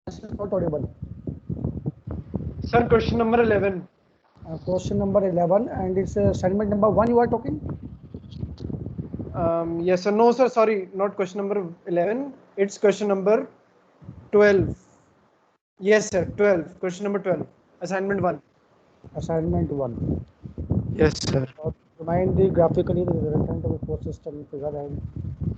voice is not audible. Sir, question number 11. Question number 11, and it's assignment number 1 you are talking? Yes, sir. No, sir. Sorry, not question number 11. It's question number 12. Yes, sir. 12. Question number 12. Assignment 1. Assignment 1. Yes, sir. Remind the graphically the resultant of a force system figure and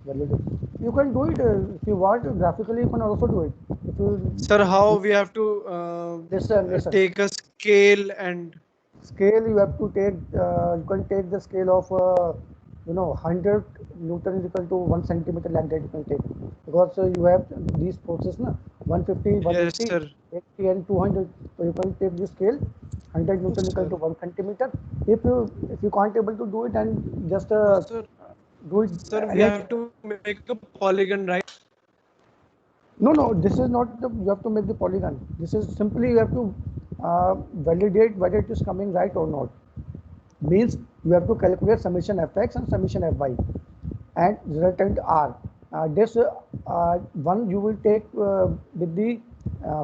validate. You can do it if you want. Graphically, you can also do it. If you Sir, how we have to listen. take a scale and Scale you have to take. You can take the scale of 100 Newton is equal to 1 centimeter, like that you can take, because you have these forces na 150, yes, 180, sir. 80 and 200. So you can take this scale 100 Newton Sir. equal to 1 centimeter. If you can't able to do it, then just Sir, do it. sir, we have to make a polygon, right? No, this is not the, you have to make the polygon. This is simply you have to validate whether it is coming right or not. Means you have to calculate summation fx and summation fy and resultant r. This one you will take with the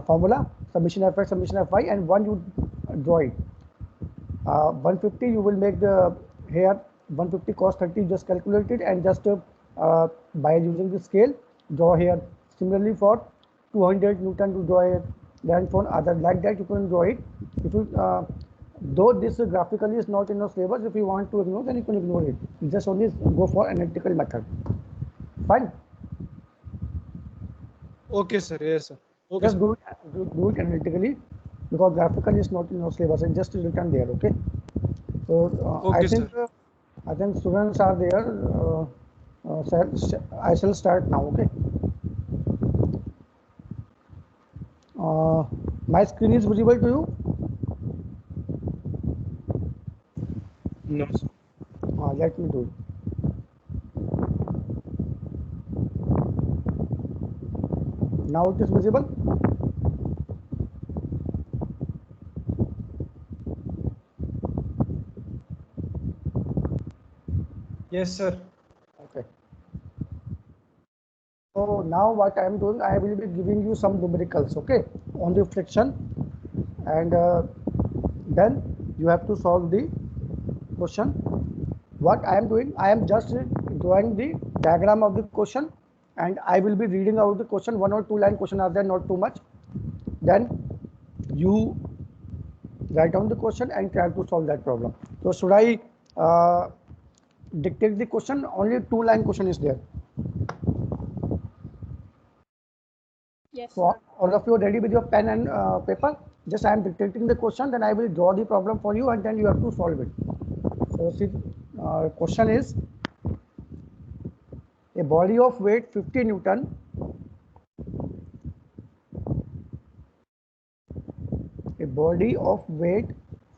formula summation fx, summation fy, and one you draw it. 150 you will make the here 150 cos 30, just calculate it and just by using the scale draw here. Similarly for 200 Newton to draw it, then for other like that you can draw it. If you though this graphically is not in your syllabus, if you want to ignore, then you can ignore it. You just only go for analytical method. Fine. Okay, sir. Yes, sir. Okay, Just sir. do it analytically, because graphically is not in your syllabus and just written there. Okay. So Okay, sir. I think students are there. I shall start now. Okay. My screen is visible to you. No, sir. Let me do it. Now it is visible. Yes, sir. Okay. So now what I am doing, I will be giving you some numericals, okay, on the friction, and then you have to solve the question. What I am doing, I am just drawing the diagram of the question, and I will be reading out the question. 1 or 2 line question are there, not too much. Then you write down the question and try to solve that problem. So should I dictate the question? Only 2 line question is there. Yes, So sir. all of you are ready with your pen and paper? Just I am dictating the question, then I will draw the problem for you, and then you have to solve it. So see, question is, a body of weight 50 Newton a body of weight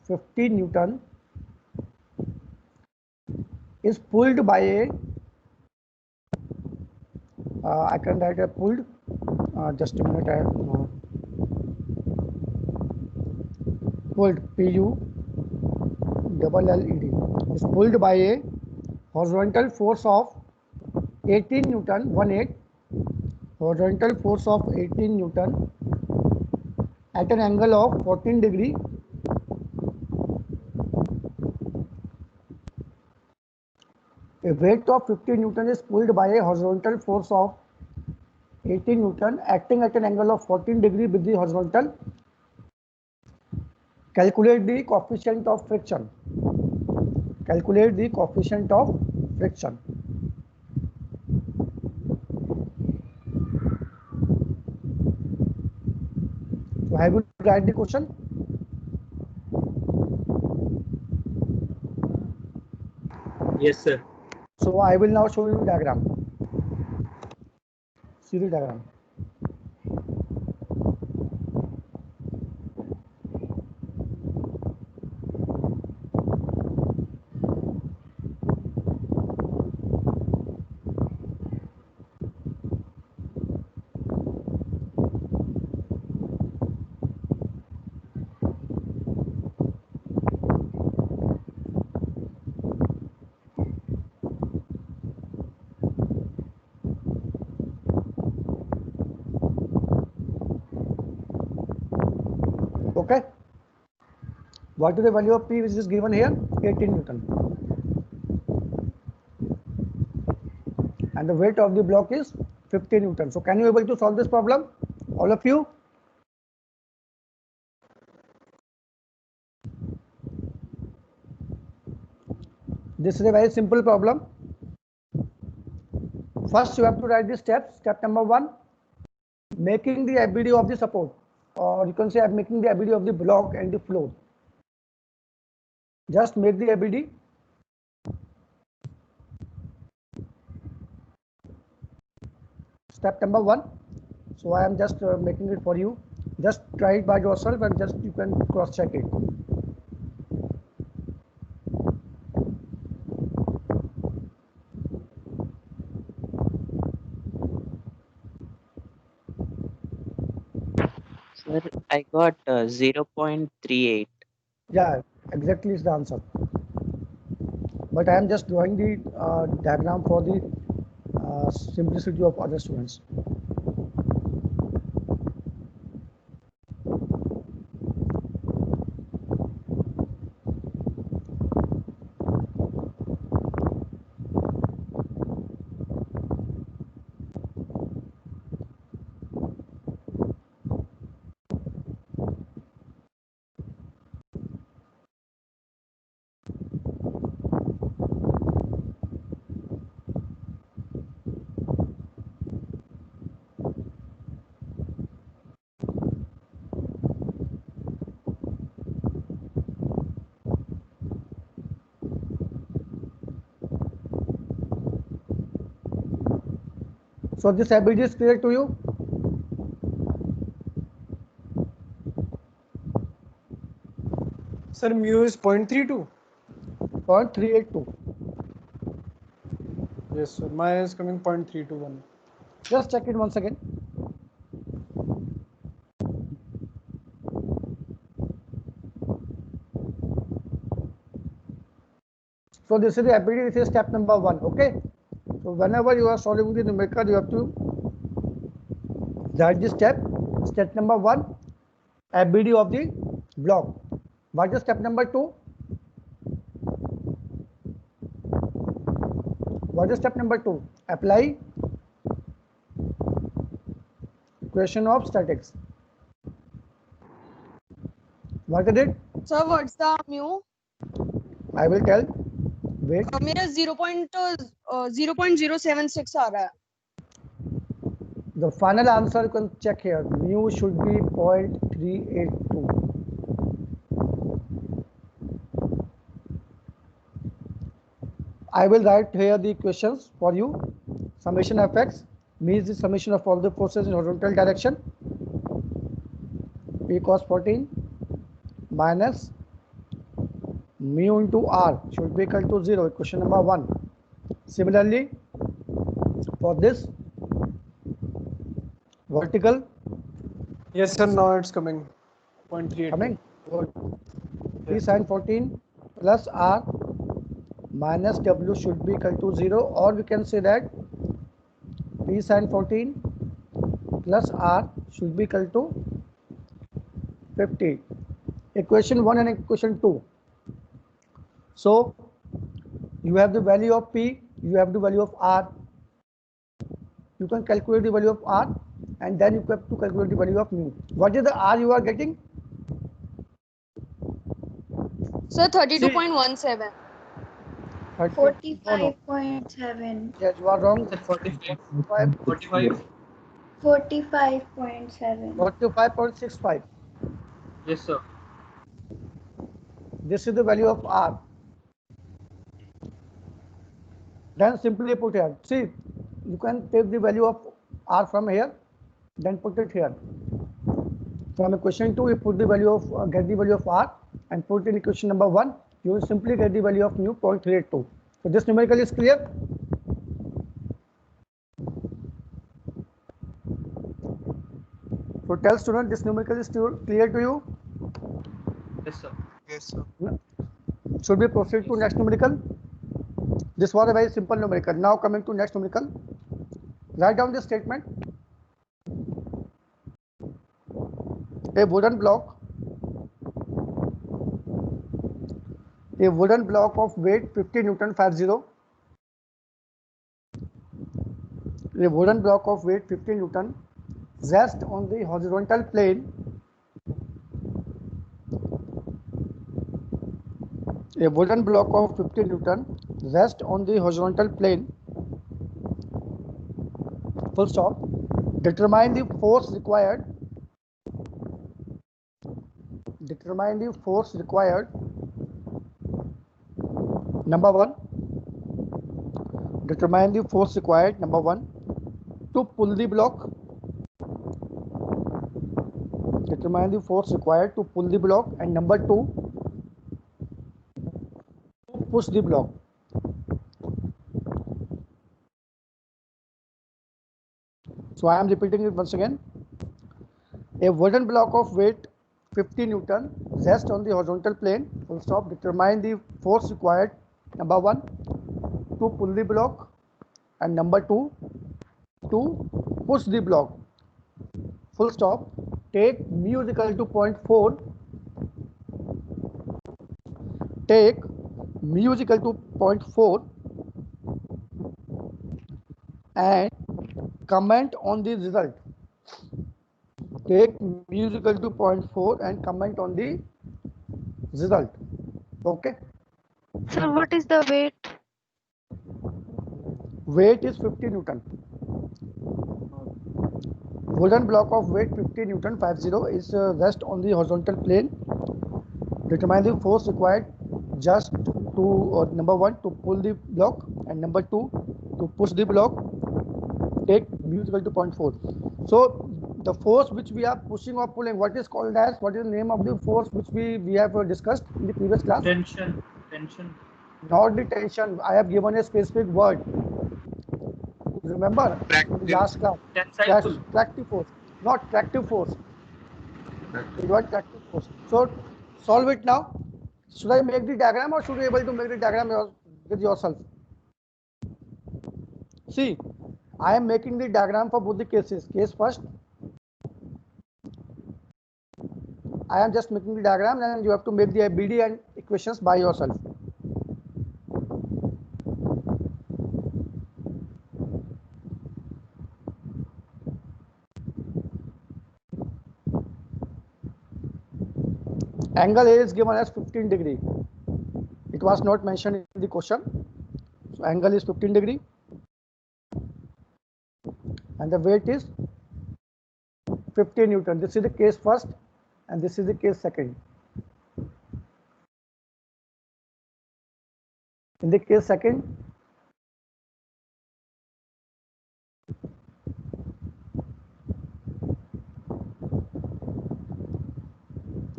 50 Newton is pulled by a I can write a pulled, just a minute, I pulled, P-U-double-L-E-D, is pulled by a horizontal force of 18 Newton, 18, horizontal force of 18 Newton at an angle of 14 degree A weight of 50 Newton is pulled by a horizontal force of 18 Newton acting at an angle of 14 degree with the horizontal. Calculate the coefficient of friction. Calculate the coefficient of friction. So I will write the question. Yes, sir. So I will now show you diagram. See the diagram. Okay. What is the value of P which is given here? 18 Newton. And the weight of the block is 50 Newton. So can you able to solve this problem? All of you? This is a very simple problem. First, you have to write the steps. Step number 1, making the FBD of the support, or you can say I'm making the FBD of the block and the floor. Just make the FBD. Step number 1. So I am just making it for you. Just try it by yourself and just you can cross check it. Sir, I got 0.38. Yeah, exactly is the answer. But I am just drawing the diagram for the simplicity of other students. So this ability is clear to you? Sir, mu is 0.32. 0.382. Yes, sir. Mine is coming 0.321. Just check it once again. So this is the ability, this is step number 1, okay? So whenever you are solving the numerical, you have to write the step number 1, ability of the block. What is step number 2? What is step number 2? Apply equation of statics. What is it? Sir, what's the mu? I will tell. Wait. मेरा 0.076 आ रहा है. The final answer you can check here. Mu should be 0.382. I will write here the equations for you. Summation of x means the summation of all the forces in horizontal direction. P cos 14 minus mu into r should be equal to 0. Equation number 1. Similarly, for this vertical. Yes, sir. Now it's coming 0.38. Coming. Good. P sin 14 plus r minus w should be equal to 0, or we can say that P sin 14 plus r should be equal to 50. Equation 1 and equation 2. So you have the value of P, you have the value of R. You can calculate the value of R and then you have to calculate the value of mu. What is the R you are getting? Sir, 32.17. 45.7. Yes, you are wrong. 45. 45. 45.7. 45.65. Yes, sir. This is the value of R. Then simply put here. See, you can take the value of R from here, then put it here. From equation 2, you put the value of get the value of R and put in equation number 1. You will simply get the value of mu 0.382. So this numerical is clear. So tell student, this numerical is clear to you. Yes, sir. Yes, sir. Should we proceed to next numerical? This was a very simple numerical. Now coming to next numerical. Write down this statement. A wooden block A wooden block of weight 50 Newton 50. A wooden block of weight 50 Newton rests on the horizontal plane. A wooden block of 50 Newton rests on the horizontal plane. Full stop. Determine the force required. Determine the force required. Number one. Determine the force required. Number one, to pull the block. Determine the force required to pull the block. And number two, to push the block. So I am repeating it once again. A wooden block of weight 50 Newton rests on the horizontal plane. Full stop. Determine the force required. Number one, to pull the block, and number two, to push the block. Full stop. Take mu is equal to 0.4. Take mu is equal to 0.4 and comment on the result. Take mu is equal to 0.4 and comment on the result. Okay. Sir, what is the weight? Weight is 50 Newton. Wooden block of weight 50 Newton 50 is rest on the horizontal plane. Determine the force required just to number one, to pull the block, and number two, to push the block. Take mu is equal to 0.4. So the force which we are pushing or pulling, what is called as, what is the name of the force which we have discussed in the previous class? Tension. Not the tension. I have given a specific word. Remember, in the last class, Tensile. tractive force, not tractive force. It was tractive force. So solve it now. Should I make the diagram or should you be able to make the diagram with yourself? See, I am making the diagram for both the cases. Case first, I am just making the diagram and you have to make the BD and equations by yourself. Angle A is given as 15 degree. It was not mentioned in the question. So angle is 15 degree. And the weight is 50 Newton. This is the case first and this is the case second. In the case second,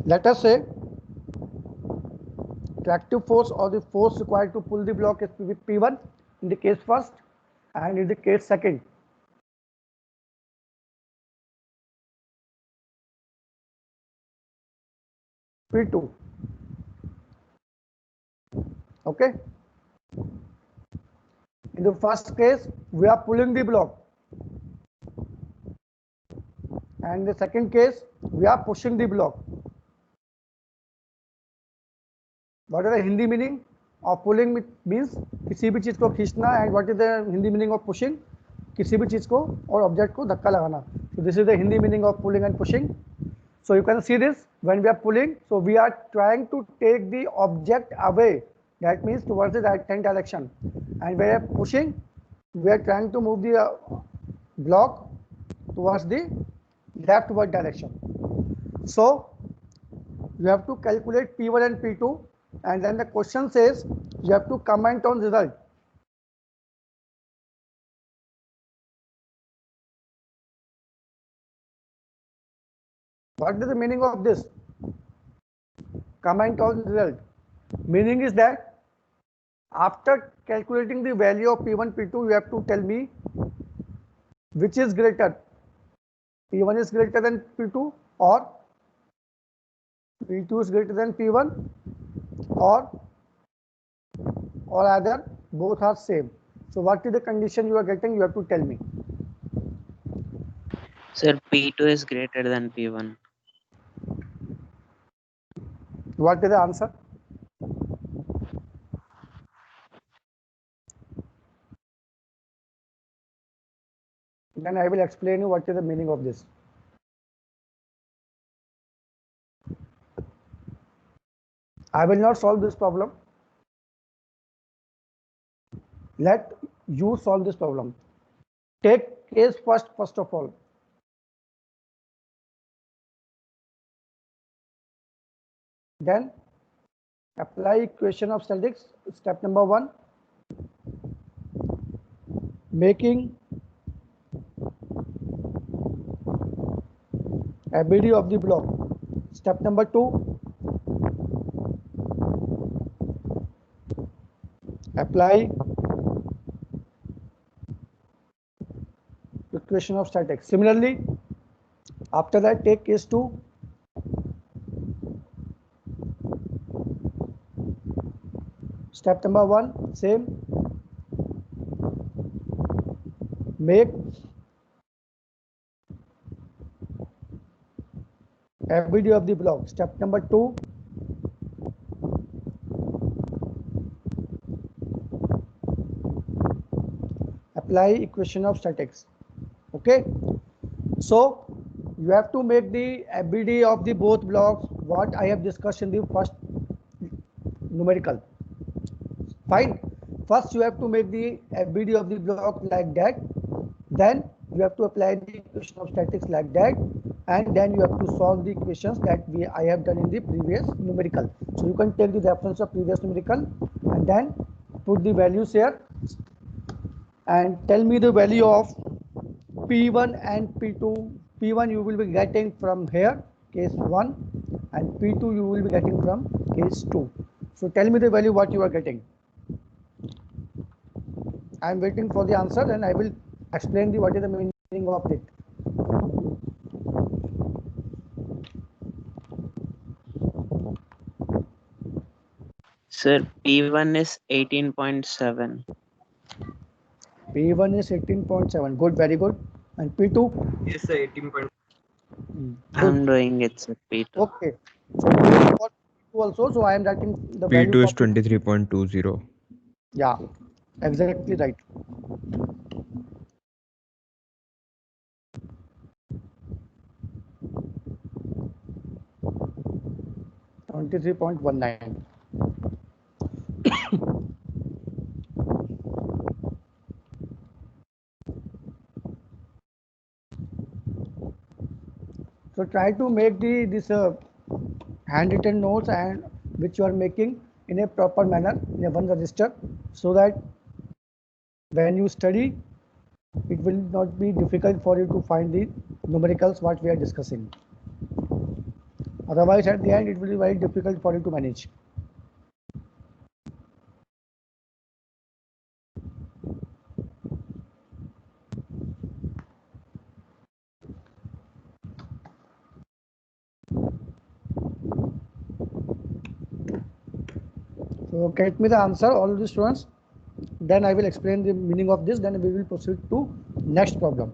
let us say tractive force or the force required to pull the block is P1 in the case first, and in the case second, P2. Okay. In the first case, we are pulling the block, and in the second case, we are pushing the block. What is the Hindi meaning of pulling? Means किसी भी चीज को खींचना, and what is the Hindi meaning of pushing? किसी भी चीज को और ऑब्जेक्ट को धक्का लगाना. So this is the Hindi meaning of pulling and pushing. So you can see this when we are pulling. So we are trying to take the object away. That means towards the right hand direction. And when we are pushing, we are trying to move the block towards the leftward direction. So you have to calculate P1 and P2, and then the question says you have to comment on result. What is the meaning of this? Comment on result. Meaning is that after calculating the value of P1, P2, you have to tell me which is greater. P1 is greater than P2, or P2 is greater than P1, or either both are same. So what is the condition you are getting? You have to tell me. Sir, P2 is greater than P1. What is the answer? Then I will explain you what is the meaning of this. I will not solve this problem. Let you solve this problem. Take case first of all. Then apply equation of statistics. Step number 1, making ABD of the block. Step number 2, apply equation of statics. Similarly, after that, take case 2. Step number 1, same. Make ABD of the block. Step number 2, apply equation of statics. Okay. So you have to make the ABD of the both blocks, what I have discussed in the first numerical. Fine. First you have to make the ABD of the block like that. Then you have to apply the equation of statics like that, and then you have to solve the equations that I have done in the previous numerical. So you can take the reference of previous numerical and then put the values here and tell me the value of P1 and P2. P1 you will be getting from here, case 1, and P2 you will be getting from case 2. So tell me the value what you are getting. I am waiting for the answer and I will explain what is the meaning of it. Sir, P1 is 18.7. P1 is 18.7. Good, very good. And P2? Yes, sir. 18 point. I'm doing it, sir. P2. Okay. So P2 also. So I am writing the value. P2 is 23.20. Yeah, exactly right. $23.19. So try to make this handwritten notes and which you are making in a proper manner in a one register, so that when you study it will not be difficult for you to find the numericals what we are discussing. Otherwise at the end it will be very difficult for you to manage. So get me the answer, all the students. Then I will explain the meaning of this. Then we will proceed to next problem.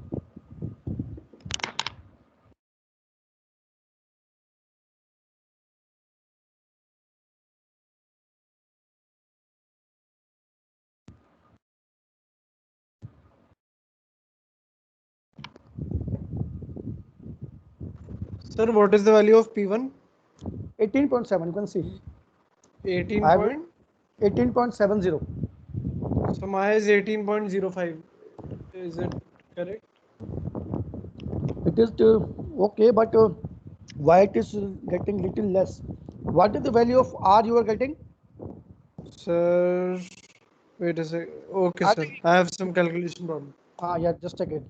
Sir, what is the value of P1? 18.7. You can see. 18 I have point. 18.70. So my is 18.05. Is it correct? It is okay, but why it is getting little less? What is the value of R you are getting? Sir, wait a sec. Okay, sir. I have some calculation problem. Yeah, just check it.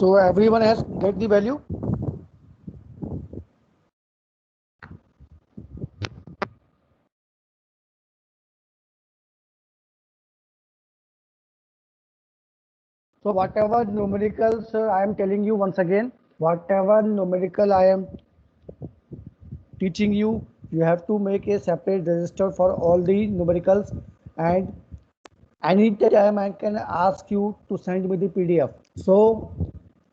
So everyone has get the value. So whatever numericals I am telling you once again, whatever numerical I am teaching you, you have to make a separate register for all the numericals, and anytime I can ask you to send me the PDF. So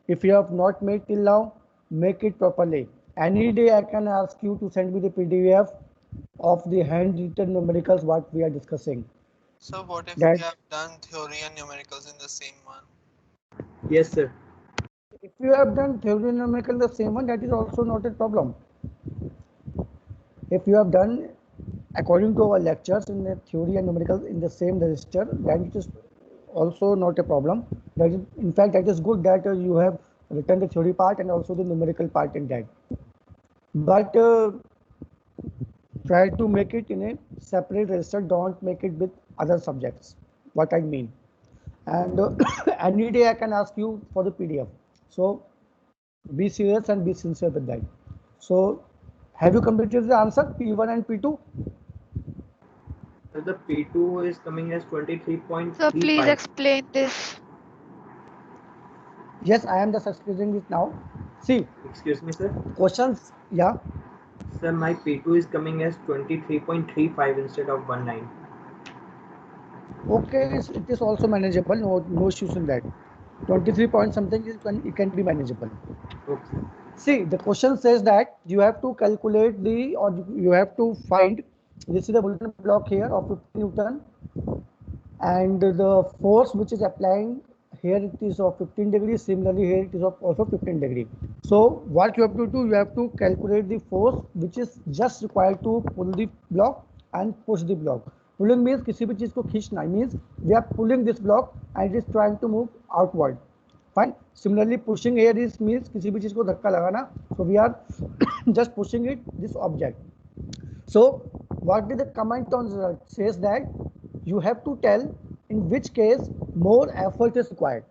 if you have not made till now, make it properly. Any day I can ask you to send me the PDF of the handwritten numericals what we are discussing. So what if That we have done theory and numericals in the same one? Yes, sir. if you have done theory and numerical the same one, that is also not a problem. If you have done according to our lectures in the theory and numerical in the same register, then it is also not a problem. That is, in fact, that is good that you have written the theory part and also the numerical part in that. But try to make it in a separate register. Don't make it with other subjects. What I mean. And any day I can ask you for the PDF. So be serious and be sincere with that. So have you completed the answer P1 and P2? So the P2 is coming as So please 23.35. explain this. Yes, I am just explaining it now. See, Excuse me, sir. questions, yeah. Sir, my P2 is coming as 23.35 instead of 19. Okay, it is also manageable. No issues in that. 23 point something it can be manageable. Okay. See, the question says that you have to calculate the, or you have to find, this is the Newton block here of 50 Newton, and the force which is applying here it is of 15 degrees, similarly here it is of also 15 degree. So what you have to do, you have to calculate the force which is just required to pull the block and push the block. Pulling means किसी भी चीज को खींचना, means we are pulling this block and it is trying to move outward. Fine. Similarly, pushing here is means किसी भी चीज को धक्का लगाना. So we are just pushing it, this object. So what did the comment on says that you have to tell in which case more effort is required.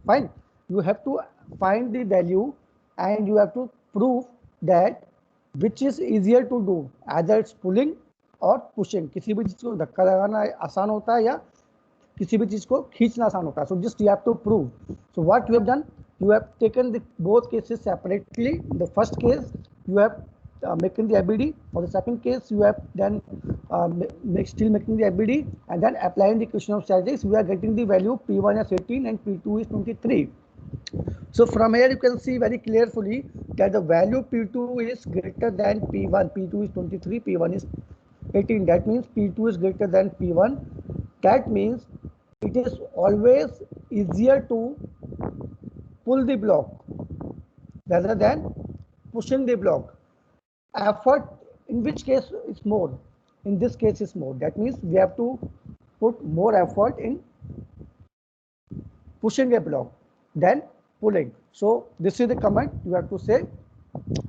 Fine. You have to find the value and you have to prove that which is easier to do, either it's pulling और pushing. किसी भी चीज को धक्का लगाना आसान होता है या किसी भी चीज को खींचना आसान होता है. So just you have to prove. So what you have done, you have taken the both cases separately. The first case you have making the ABD. For the second case you have then still making the ABD and then applying the equation of charges. We are getting the value P1 is 18 and P2 is 23. So from here you can see very clearly that the value P2 is greater than P1. P2 is 23, P1 is 18. That means P2 is greater than P1. That means it is always easier to pull the block rather than pushing the block. Effort in which case is more, in this case is more. That means we have to put more effort in pushing a block than pulling. So this is the comment you have to say.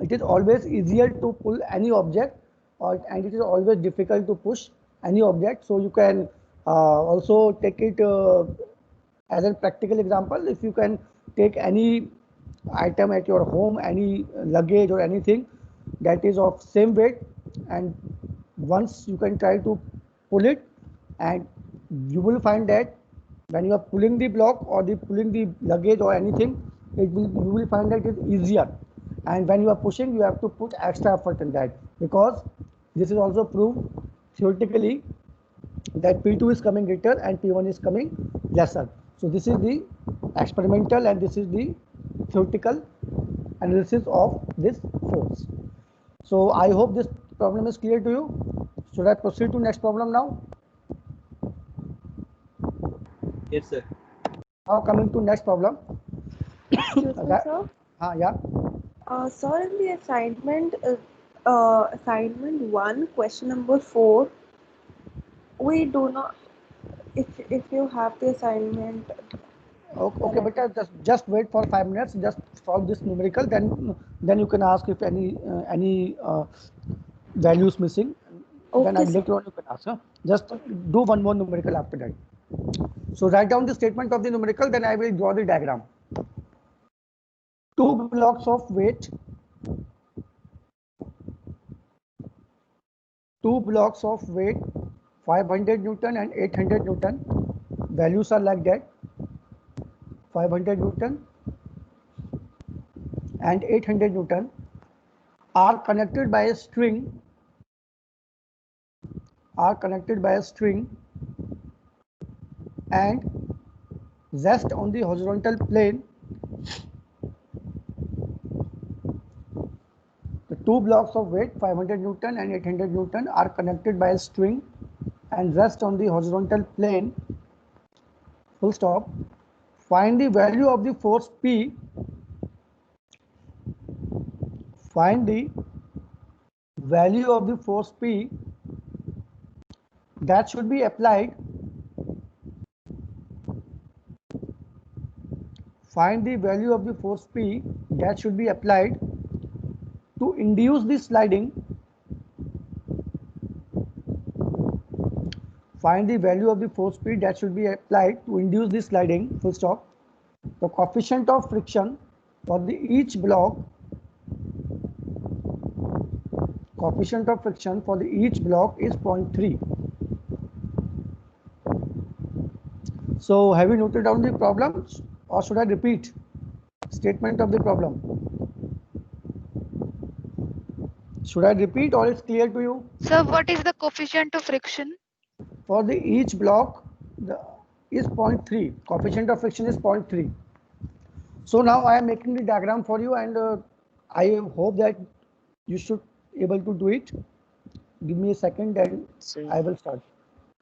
It is always easier to pull any object and it is always difficult to push any object. So you can also take it as a practical example. If you can take any item at your home, any luggage or anything that is of same weight, and once you can try to pull it, and you will find that when you are pulling the block or pulling the luggage or anything, you will find that it is easier. And when you are pushing, you have to put extra effort in that, because this is also proved theoretically that P2 is coming greater and P1 is coming lesser. So this is the experimental and this is the theoretical analysis of this force. So I hope this problem is clear to you. Should I proceed to next problem now? Yes, sir. Now coming to next problem. Excuse me, sir. Yeah. Sir, in the assignment, assignment 1, question number 4, we do not, if you have the assignment. Okay, but just wait for 5 minutes. Just solve this numerical. Then you can ask if any values missing. Okay, Then later on you can ask. Just do one more numerical after that. So write down the statement of the numerical. Then I will draw the diagram. two blocks of weight, 500 Newton and 800 Newton. Values are like that. 500 Newton and 800 Newton are connected by a string. And rest on the horizontal plane. The two blocks of weight, 500 Newton and 800 Newton, are connected by a string and rest on the horizontal plane. Full stop. Find the value of the force P. Find the value of the force P that should be applied. Find the value of the force P that should be applied to induce the sliding. Find the value of the force P that should be applied to induce the sliding. Full stop. The coefficient of friction for the each block. Coefficient of friction for the each block is 0.3. So have you noted down the problems, or should I repeat statement of the problem? Should I repeat, or it's clear to you? Sir, what is the coefficient of friction? For the each block is 0.3. Coefficient of friction is 0.3. So now I am making the diagram for you, and I hope that you should able to do it. Give me a second and Sir, I will start.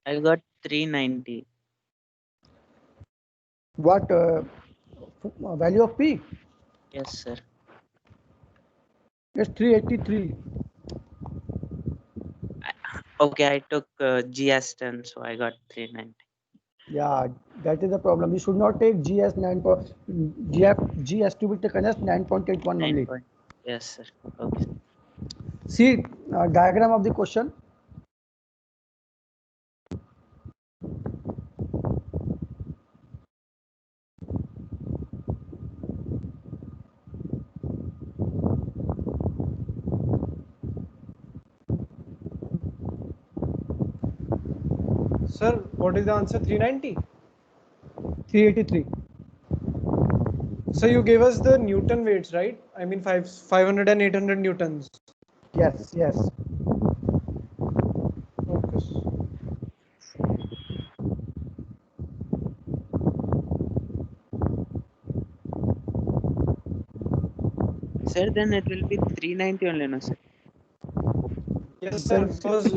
I got 390. What value of P? Yes, sir. It's 383. Okay, I took GS10, so I got 390. Yeah, that is the problem. You should not take GS 9. GS to be taken as 9.81 only. Yes, sir. Okay. See diagram of the question. Sir, what is the answer? 390. 383. So you gave us the Newton weights, right? I mean 500 and 800 Newtons. Yes, yes. Okay. Sir, then it will be 390 only, no, sir? Yes, sir, because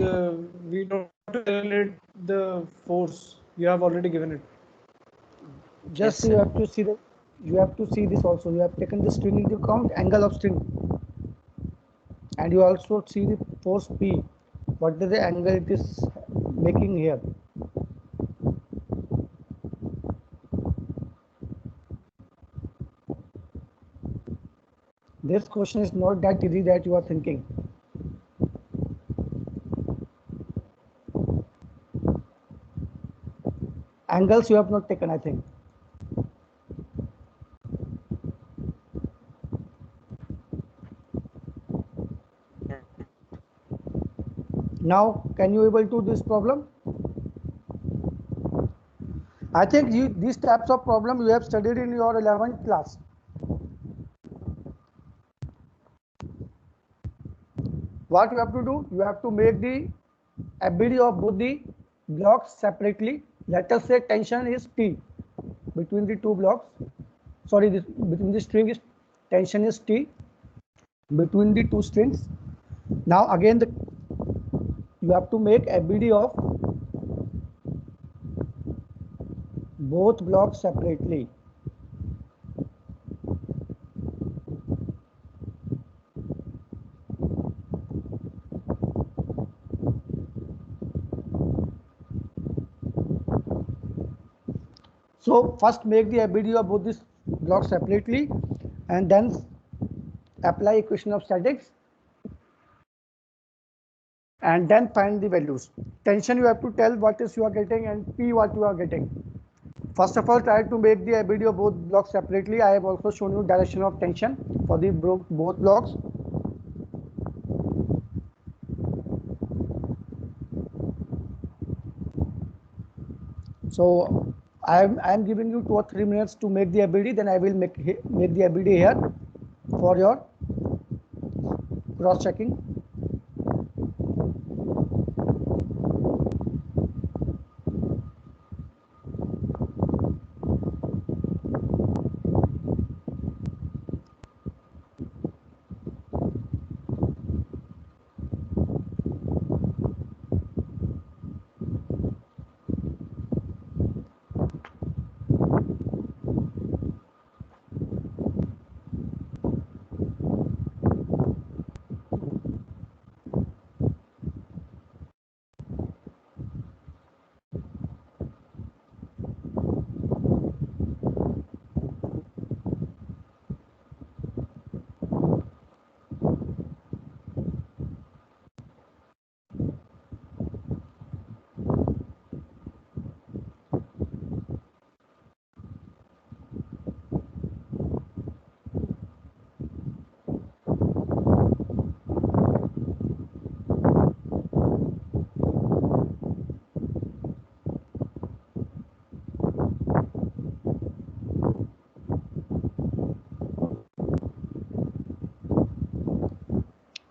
we don't have to calculate the force. You have already given it. Just Yes, you sir. have to see the. You have to see this also. You have taken the string into account, angle of string, and you also see the force P. What is the angle it is making here? This question is not that easy that you are thinking. Angles you have not taken, I think. Now, can you able to do this problem? I think these types of problem you have studied in your 11th class. What you have to do? You have to make the ability of both the blocks separately. Let us say tension is T between the two blocks. Sorry, between the string is tension is T between the two strings. Now again you have to make ability of both blocks separately. So first make the ability of both these blocks separately, and then apply equation of statics, and then find the values. Tension you have to tell what is you are getting, and P what you are getting. First of all, try to make the ABD of both blocks separately. I have also shown you direction of tension for the both blocks. So I am giving you 2 or 3 minutes to make the ABD. Then I will make the ABD here for your cross checking.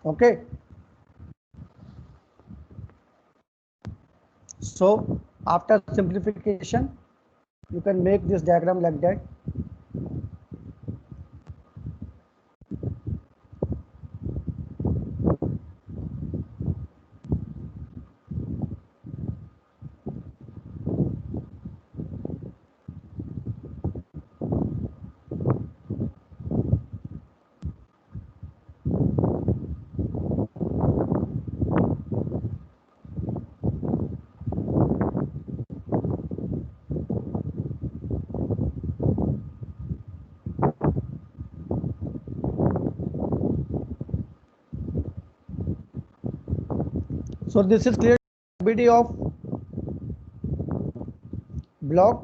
Okay. So after simplification, you can make this diagram like that. So this is clear ABD of block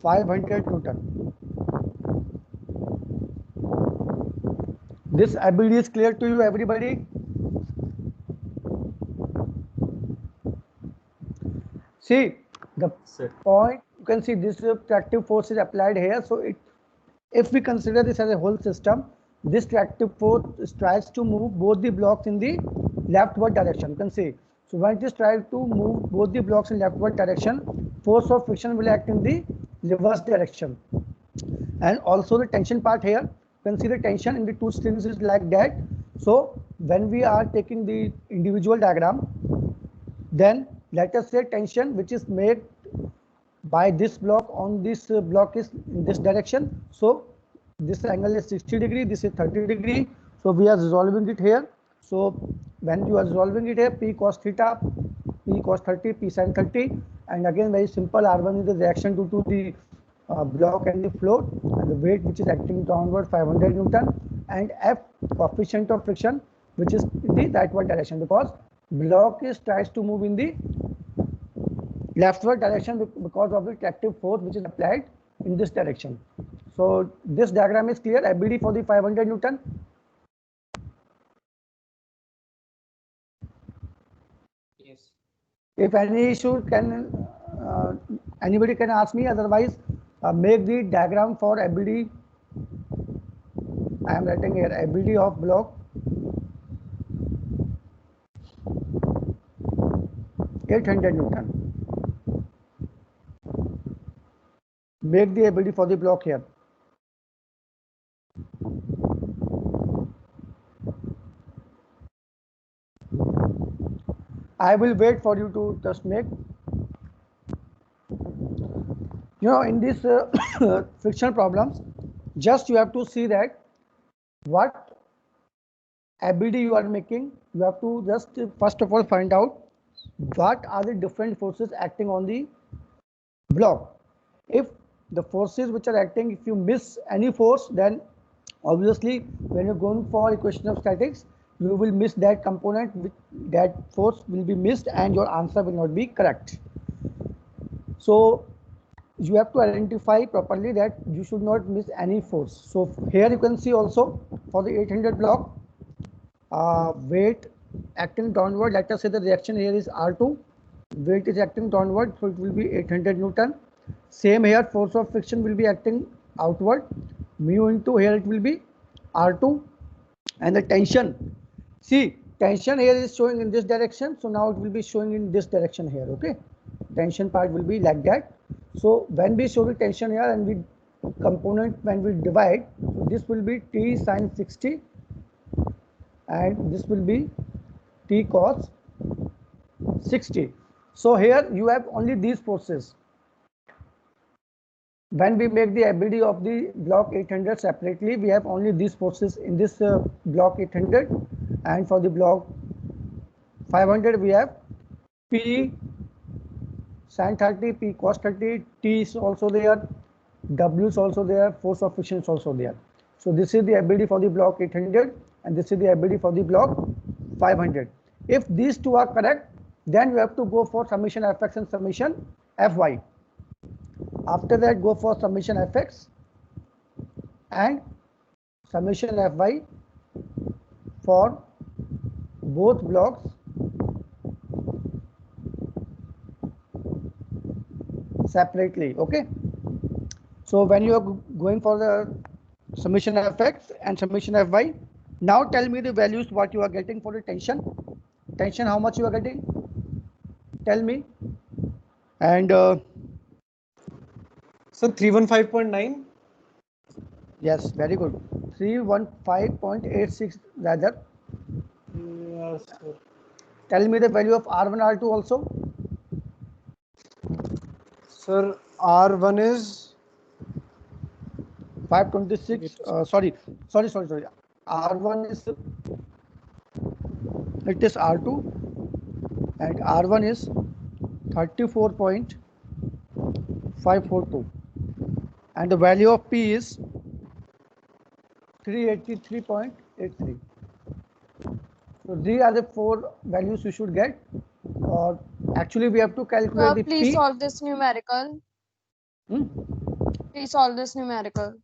500 Newton. This ABD is clear to you, everybody? See the point, you can see this tractive force is applied here. So if we consider this as a whole system, this tractive force tries to move both the blocks in the leftward direction. You can see. So when it is trying to move both the blocks in leftward direction, force of friction will act in the reverse direction. And also the tension part here, you can see the tension in the two strings is like that. So when we are taking the individual diagram, then let us say tension which is made by this block on this block is in this direction. So this angle is 60 degree, this is 30 degree. So we are resolving it here. So when you are resolving it here, P cos theta, P cos 30, P sin 30, and again very simple, R1 is the reaction due to the block and the float, and the weight which is acting downward 500 Newton, and F coefficient of friction which is in the rightward direction, because block is tries to move in the leftward direction because of the tractive force which is applied in this direction. So this diagram is clear. ABD for the 500 Newton. Yes. If any issue, can anybody can ask me. Otherwise, make the diagram for ABD. I am writing here ABD of block 800 Newton. Make the ABD for the block here. I will wait for you to just make. You know, in these frictional problems, just you have to see that what ABD you are making. You have to just first of all find out what are the different forces acting on the block. If the forces which are acting, if you miss any force, then obviously when you're going for equation of statics, you will miss that component, that force will be missed and your answer will not be correct. So you have to identify properly that you should not miss any force. So here you can see also for the 800 block, weight acting downward. Let us say the reaction here is R2, weight is acting downward, so it will be 800 Newton. Same here, force of friction will be acting outward, mu into here it will be R2, and the tension, see tension here is showing in this direction, so now it will be showing in this direction here. Okay, tension part will be like that. So when we show the tension here and we component, when we divide, this will be T sin 60 and this will be T cos 60. So here you have only these forces. When we make the ability of the block 800 separately, we have only these forces in this block 800, and for the block 500 we have P sin 30, P cos 30, T is also there, W is also there, force of friction is also there. So this is the ability for the block 800 and this is the ability for the block 500. If these two are correct, then you have to go for summation fx and summation fy. After that, go for summation fx and summation fy for both blocks separately. Okay, so when you are going for the summation fx and summation fy, now tell me the values what you are getting for the tension. Tension, how much you are getting? Tell me. And So 315.9. yes, very good. 315.86 rather. Yes, sir. Tell me the value of R1, R2 also. Sir, R1 is 526. Sorry. R1 is, it is R2 and R1 is 34.542 and the value of P is 383.83. So these are the four values you should get. Or actually we have to calculate the Please P. solve this numerical. Please solve this numerical.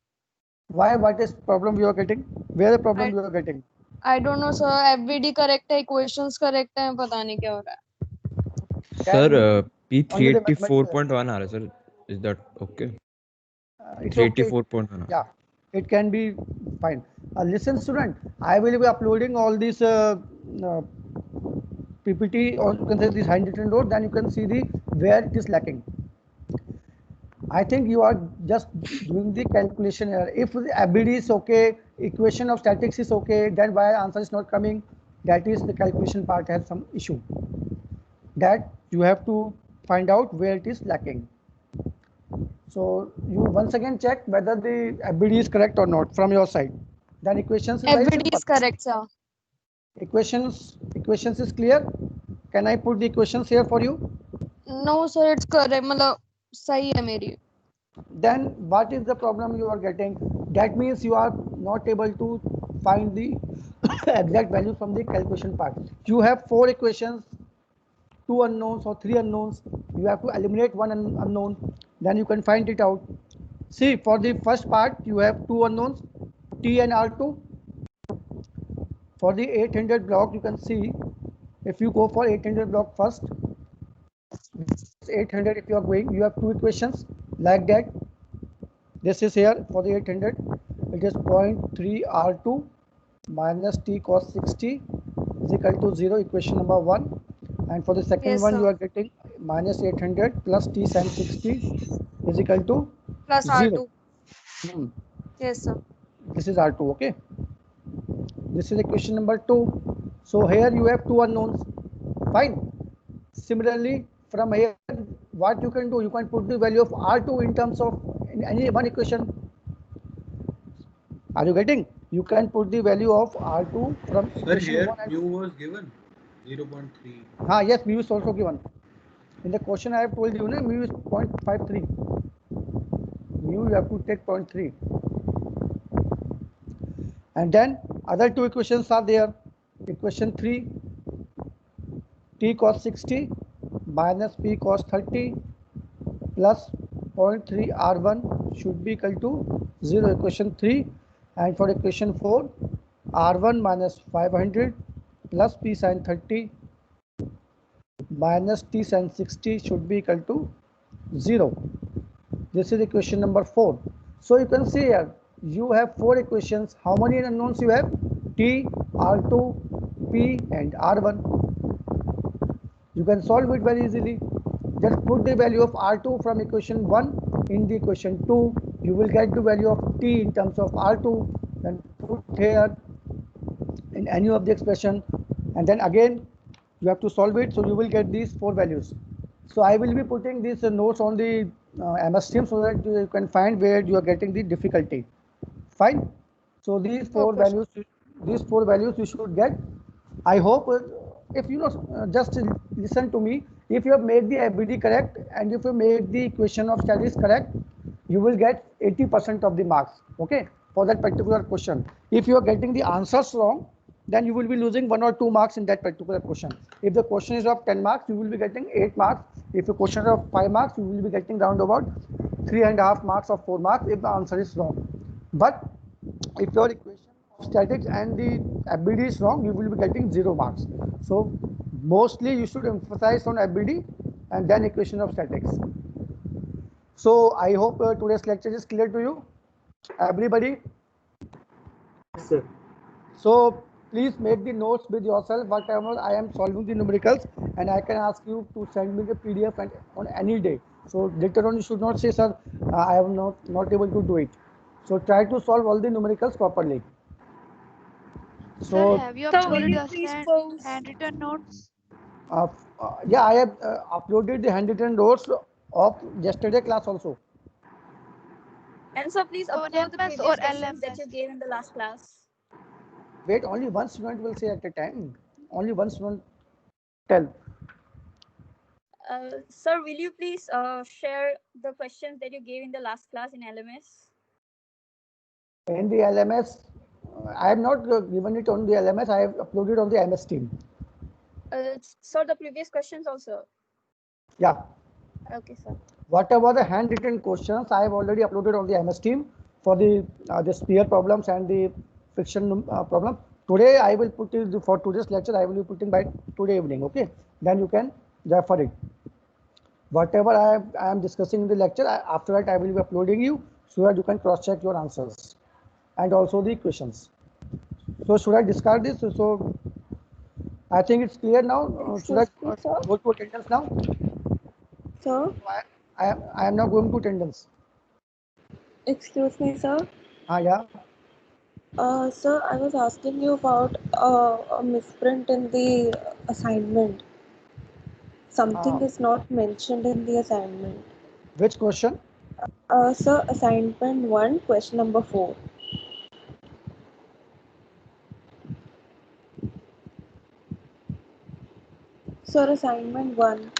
Why? What is problem you are getting? Where the problem you are getting? I don't know, sir. FVD correct है, equations correct है, पता नहीं क्या हो रहा है. Sir, Only the mathematics. P384.1 aa raha hai, sir. Is that okay? It's okay. 384.1. Yeah, it can be fine. Listen, student, I will be uploading all these PPT, or you can say this handwritten note. Then you can see the where it is lacking. I think you are just doing the calculation here. If the ability is okay, equation of statics is okay, then why answer is not coming? That is the calculation part has some issue. That you have to find out where it is lacking. So you once again check whether the ability is correct or not from your side. Then equations is very FVD is simple. correct, sir. Equations is clear. Can I put the equations here for you? No, sir, it's correct. मतलब सही है मेरी. Then what is the problem you are getting? That means you are not able to find the exact value from the calculation part. You have four equations, two unknowns or three unknowns. You have to eliminate one unknown, then you can find it out. See, for the first part you have two unknowns, T and R2. For the 800 block, you can see if you go for 800 block first, 800 if you are going, you have two equations like that. This is here for the 800, it is 0.3 R2 minus T cos 60 is equal to 0, equation number 1. And for the second Yes, one, sir. you are getting minus 800 plus T sin 60 is equal to Plus 0. R2. Yes, sir. This is R2, okay. This is equation number 2. So here you have two unknowns. Fine. Similarly, from here, what you can do, you can put the value of R2 in terms of in any one equation. Are you getting? You can put the value of R2 from Sir, equation here 1 and mu was given 0.3. yes, mu is also given. In the question I have told you, mu is 0.53. Mu you have to take 0.3. And then other two equations are there. Equation 3, T cos 60 minus P cos 30 plus 0.3 R1 should be equal to 0, equation 3. And for equation 4, R1 minus 500 plus P sin 30 minus T sin 60 should be equal to 0. This is equation number 4. So you can see here, you have 4 equations. How many unknowns you have? T, R2, P and R1. You can solve it very easily. Just put the value of R2 from equation 1 in the equation 2. You will get the value of T in terms of R2. Then put here in any of the expression. And then again, you have to solve it. So you will get these 4 values. So I will be putting these notes on the MS Team so that you can find where you are getting the difficulty. Fine. So these 4 values, you should get. I hope if you know, just listen to me. If you have made the FBD correct and if you make the equation of studies correct, you will get 80% of the marks. Okay, for that particular question. If you are getting the answers wrong, then you will be losing 1 or 2 marks in that particular question. If the question is of 10 marks, you will be getting 8 marks. If the question is of 5 marks, you will be getting round about 3.5 marks or 4 marks if the answer is wrong. But if your equation of statics and the FBD is wrong, you will be getting 0 marks. So mostly you should emphasize on FBD and then equation of statics. So I hope today's lecture is clear to you, everybody. Yes, sir. So please make the notes with yourself whatever I am solving the numericals, and I can ask you to send me the PDF and on any day. So later on you should not say, sir, I am not able to do it. So try to solve all the numericals properly. Sir, So have you So will uploaded you the please post? handwritten notes? yeah, I have uploaded the handwritten notes of yesterday class also. And so please On upload the MS or previous questions that you LMS? gave in the last class. Wait, only one student will say at a time. Only one student tell. Sir, will you please share the questions that you gave in the last class in LMS? In the LMS, I have not given it on the LMS. I have uploaded on the MS Team. Sir, the previous questions also. Yeah. Okay, sir. Whatever the handwritten questions, I have already uploaded on the MS Team for the sphere problems and the friction problem. Today I will put it for today's lecture. I will be putting by today evening. Okay, then you can refer it. Whatever I am discussing in the lecture, after that I will be uploading you so that you can cross check your answers and also the questions. So should I discard this? So I think it's clear now. Should I Excuse me, sir. go to attendance now? Sir, I am now going to attendance. excuse me, sir. Yeah. Sir, I was asking you about a misprint in the assignment. Something is not mentioned in the assignment. Which question? Sir, assignment 1, question number 4. Sir, assignment 1.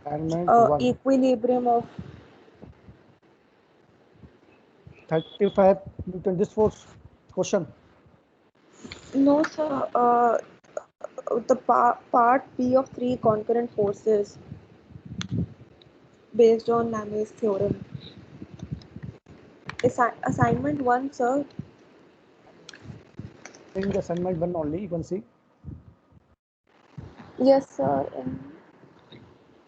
Assignment 1. Equilibrium of 35 Newton. This force question. no, sir. The part B of 3 concurrent forces based on Lamé's theorem. Assignment 1, sir. In the assignment 1 only, you can see. Yes, sir.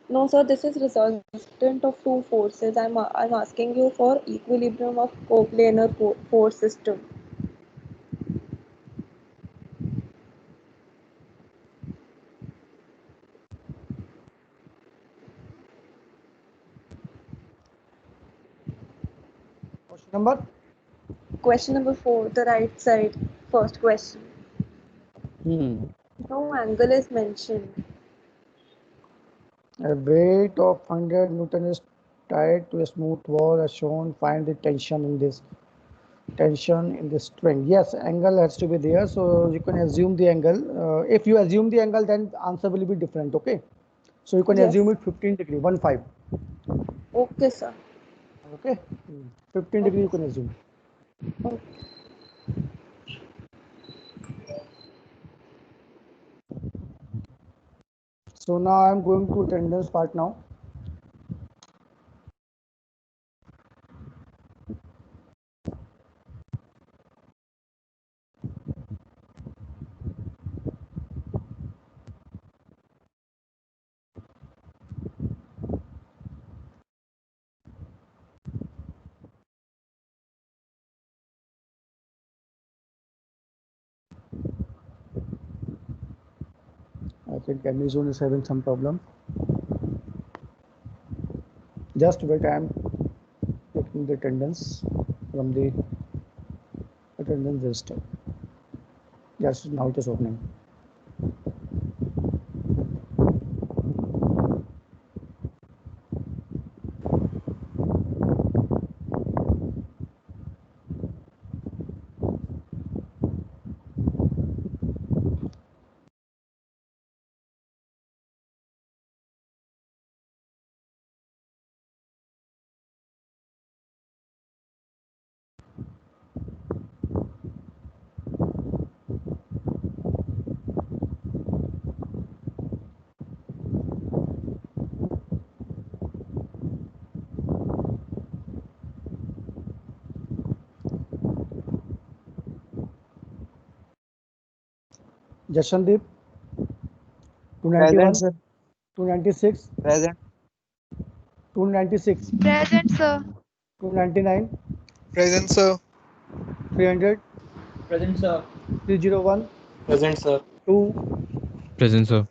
No, sir. This is resultant of 2 forces. I'm asking you for equilibrium of coplanar force system. Question number 4, the right side, first question. No angle is mentioned. A weight of 100 Newton is tied to a smooth wall as shown. Find the tension in this string. Yes, angle has to be there, so you can assume the angle. If you assume the angle, then answer will be different. Okay, so you can assume it 15 degree, 1-5. Okay, sir. Okay, 15 degree you can assume. Okay. So now I am going to attendance part now. I think Amazon is having some problem. Just wait, I am taking the attendance from the attendance register. Yes, now it is opening. Jashandeep, 291, 296, Present. 296, Present, sir. 299, Present, sir. 300, Present, sir. 301, Present, sir. 2, Present, sir.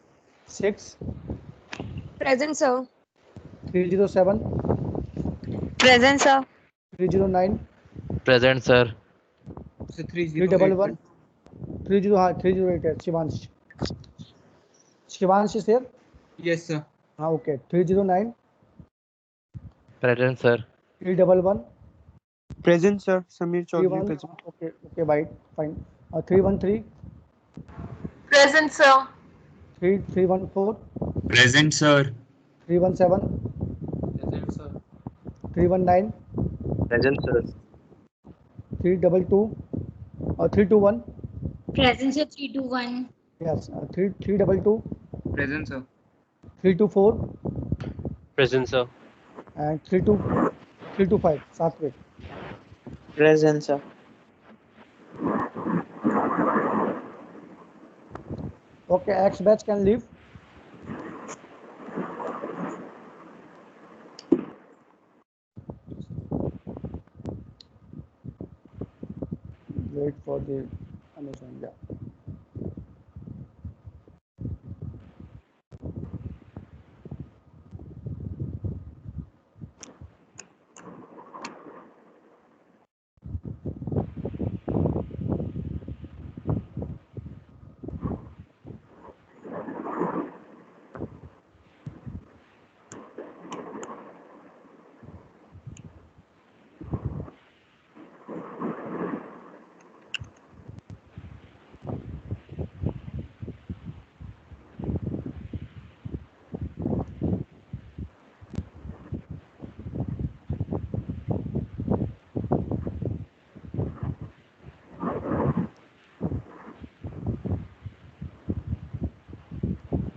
6, Present, sir. 307, Present, sir. 309, Present, sir. So 308. 311, 308, Shivansh. Shivansh is here? Yes, sir. Okay, 309, Present, sir. 311, Present, sir. Samir Chaudhary 31, present. okay, bye, fine. 313, Present, sir. 314, Present, sir. 317, Present, sir. 319, Present, sir. 322, 321, Present, sir. 321. yes, 322, Present, sir. 324, Present, sir. and 325, Satvik. Present, sir. Okay, X batch can leave. Wait for the Amazon, yeah.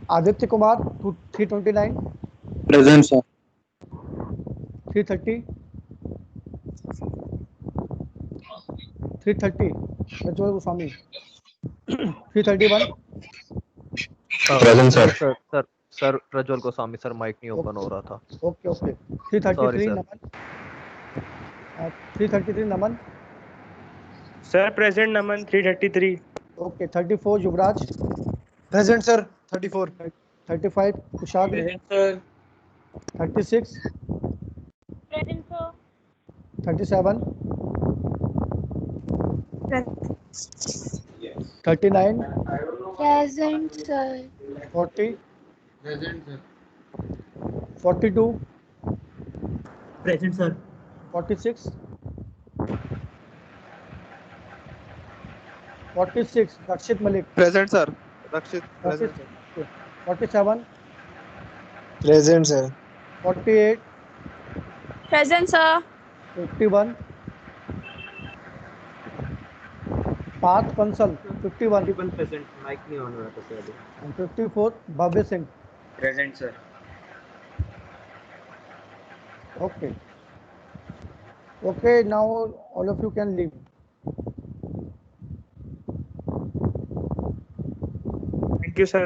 Aditya Kumar, 329, Present, sir. 330, 330, Rajwal Goswami, 331, Present, sir. Sir Prajwal Goswami sir mike नहीं open हो रहा था okay, sorry 333, sir Naman, 333, Naman, Sir, present. Naman 333. okay, 34, Yuvraj, Present, sir. 34. 35, Kushagra, Present, sir. 36, Present, sir. 37, Present. 39, Present, sir. 40, Present, sir. 42, Present, sir. 46, 46, Rakshit Malik, Present, sir. Rakshit. 40, 47, Present, sir. 48, Present, sir. 51, Parth Kansal, 51, 51%. Mic नहीं on हो रहा था sir. and 54, Bhavya Singh. Present, sir. Okay. Okay, now all of you can leave. Thank you, sir.